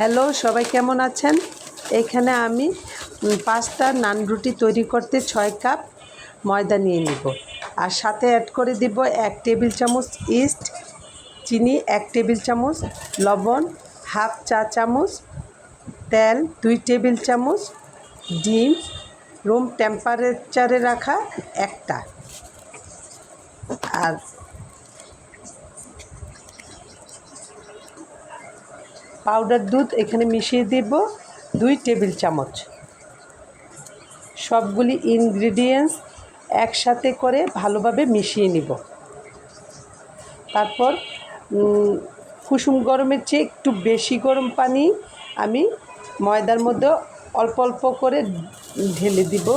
Hello, সবাই কেমন আছেন? এখানে আমি 5টা নান রুটি তৈরি করতে 6 কাপ ময়দা নিয়ে নিব। আর সাথে অ্যাড করে দিব 1 টেবিল চামচ ইস্ট, চিনি 1 টেবিল চামচ, লবণ হাফ চা চামচ, তেল 2 টেবিল চামচ, ডিম রুম টেম্পারেচারে রাখা একটা, আর পাউডার দুধ এখানে মিশিয়ে দেব 2 টেবিল চামচ। সবগুলি ইনগ্রিডিয়েন্টস একসাথে করে ভালোভাবে মিশিয়ে নিব। তারপর কুসুম গরমের চেয়ে একটু বেশি গরম পানি আমি ময়দার মধ্যে অল্প অল্প করে ঢেলে দিব।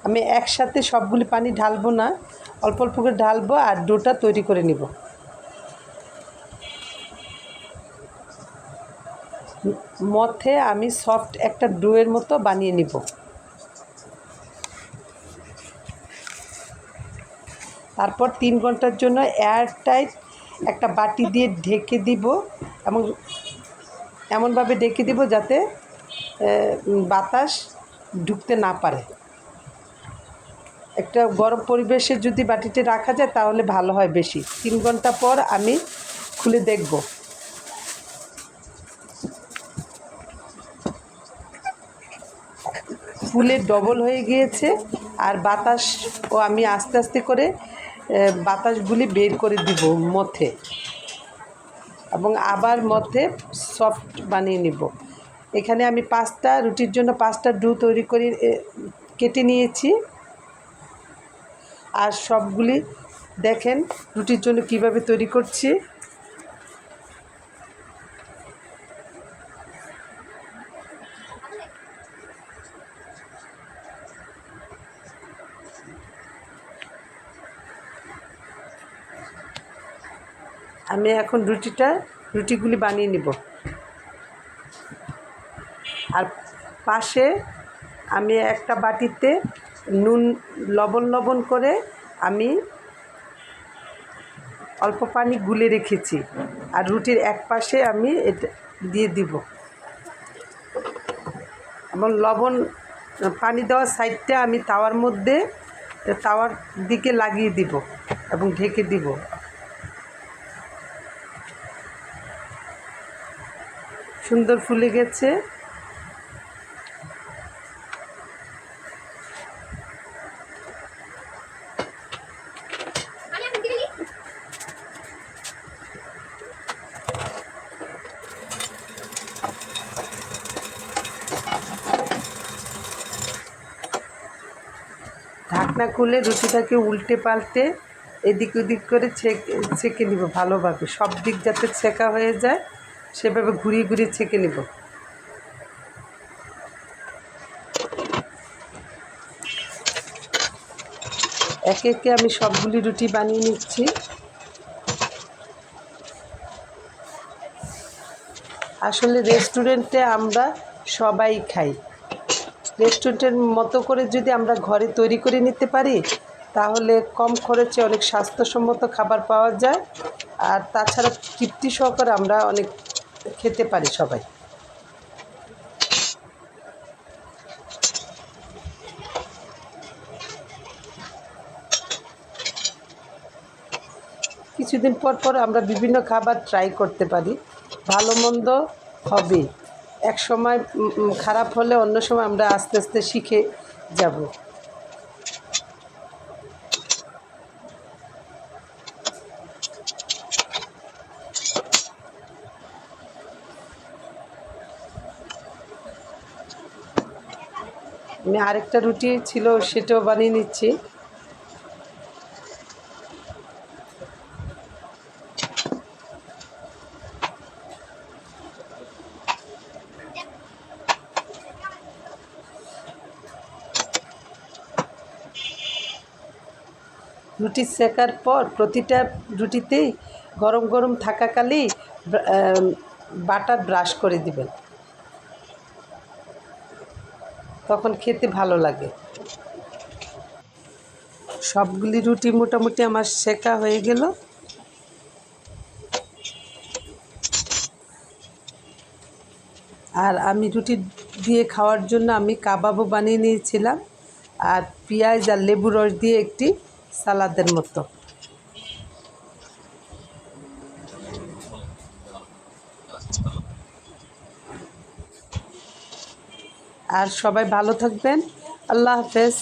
আমি একসাথে সবগুলি পানি ঢালবো না, অল্প অল্প করে ঢালবো আর ডোটা তৈরি করে নিব। মধ্যে আমি সফট একটা ডোয়ের মতো বানিয়ে নিব। তারপর 3 ঘন্টার জন্য এয়ারটাইট একটা বাটি দিয়ে ঢেকে দিব, এবং এমনভাবে ঢেকে দিব যাতে বাতাস ঢুকতে না পারে। একটা গরম পরিবেশে যদি বাটিতে রাখা যায় তাহলে ভালো হয় বেশি। 3 ঘন্টা পর আমি খুলে দেখব। ফুলে ডবল হয়ে গিয়েছে, আর বাতাসও আমি আস্তে আস্তে করে বাতাসগুলি বের করে দিব মধ্যে, এবং আবার মধ্যে সফট বানিয়ে নিব। এখানে আমি 5টা রুটির জন্য 5টা ডো তৈরি করে কেটে নিয়েছি। আর সবগুলি দেখেন রুটির জন্য কিভাবে তৈরি করছি। আমি এখন রুটিগুলি বানিয়ে নিব। আর পাশে আমি একটা বাটিতে নুন লবণ করে আমি অল্প পানি গুলে রেখেছি, আর রুটির এক পাশে আমি এটা দিয়ে দিব, এবং পানি দেওয়ার সাইডটা আমি তাওয়ার দিকে লাগিয়ে দিব এবং ঢেকে দিব। সুন্দর ফুলে গেছে। ঢাকনা খুলে রুটিটাকে উল্টে পাল্টে এদিক ওদিক করে ছেঁকে নিব ভালোভাবে, সব দিক যাতে ছেঁকা হয়ে যায় সেভাবে ঘুরিয়ে ঘুরিয়ে ছেঁকে নিব। একে একে আমি সবগুলি রুটি বানিয়ে নিচ্ছি। আসলে রেস্টুরেন্টে আমরা সবাই খাই। রেস্টুরেন্টের মতো করে যদি আমরা ঘরে তৈরি করে নিতে পারি তাহলে কম খরচে অনেক স্বাস্থ্যসম্মত খাবার পাওয়া যায়, আর তাছাড়া তৃপ্তি সহকারে আমরা অনেক খেতে পারি সবাই। কিছুদিন পর পর আমরা বিভিন্ন খাবার ট্রাই করতে পারি, ভালো মন্দ হবে। এক সময় খারাপ হলে অন্য সময় আমরা আস্তে আস্তে শিখে যাব। আমি আরেকটা রুটি ছিল সেটাও বানিয়ে নিচ্ছি। রুটি সেকার পর প্রতিটা রুটিতেই গরম গরম থাকাকালেই বাটার ব্রাশ করে দিবেন, তখন খেতে ভালো লাগে। সবগুলি রুটি মোটামুটি আমার সেকা হয়ে গেল। আর আমি রুটি দিয়ে খাওয়ার জন্য আমি কাবাবও বানিয়ে নিয়েছিলাম, আর পেঁয়াজ আর লেবু রস দিয়ে একটি সালাদের মতো। আর সবাই ভালো থাকবেন। আল্লাহ হাফেজ।